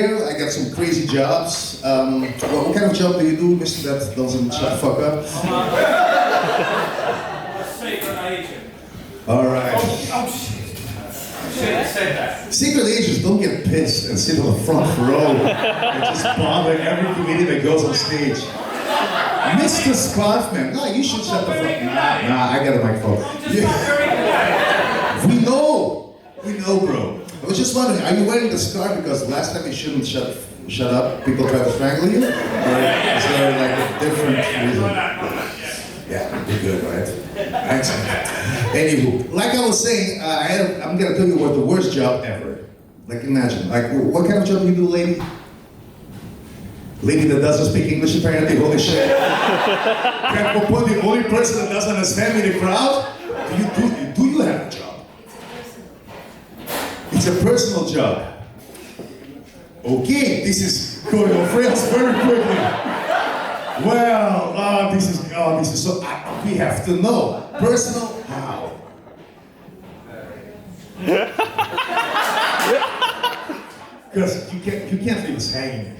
I got some crazy jobs. What kind of job do you do, Mr. That doesn't shut the fuck up? Secret agent. Alright. Oh shit. Shouldn't have said that. Secret agents don't get pissed and sit on the front row and just bother every comedian that goes on stage. Mr. Scarfman, no, you should shut the fuck up. Nah, I got a microphone. We know, bro. I was just wondering, are you wearing the scarf because last time you shouldn't shut up, people tried to strangle you? Or is there like a different reason? Yeah, you're good, right? Excellent. Anywho, like I was saying, I'm gonna tell you what the worst job ever. Like imagine, like what kind of job do you do, lady? Lady that doesn't speak English apparently, holy shit. The only person that doesn't understand me in the crowd? Do you have a job? It's a personal job. Okay, this is going off rails very quickly. Well, this is so, we have to know. Personal, how? Because you can't leave us hanging.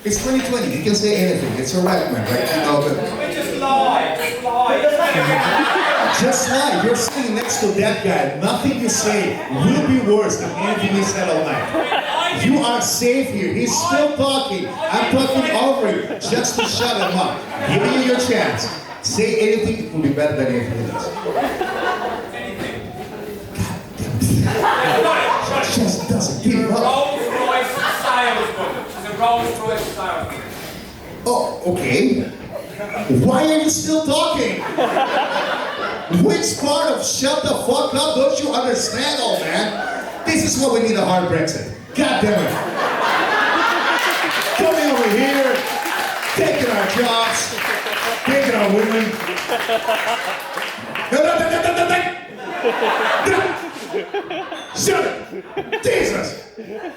It's 2020, you can say anything, it's alright, man, right? Just lie. Just lie, you're sitting next to that guy. Nothing you say will be worse than anything he said all night. You are safe here, he's still talking. I'm talking over you, just to shut him up. Giving you your chance. Say anything, it will be better than anything he does. Anything. Just doesn't give up. Rolls-Royce saleswoman. She's a Rolls-Royce saleswoman. Oh, okay. Why are you still talking? Which part of shut the fuck up don't you understand, old man? This is what we need a hard Brexit. God damn it. Coming over here, taking our jobs, taking our women. Shut it! Jesus!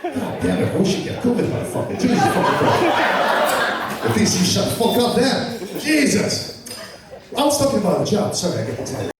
God damn it, who should get COVID, motherfucker? Jesus fucking Christ. At least you shut the fuck up then. Jesus! I was talking about a job. Sorry, I got excited.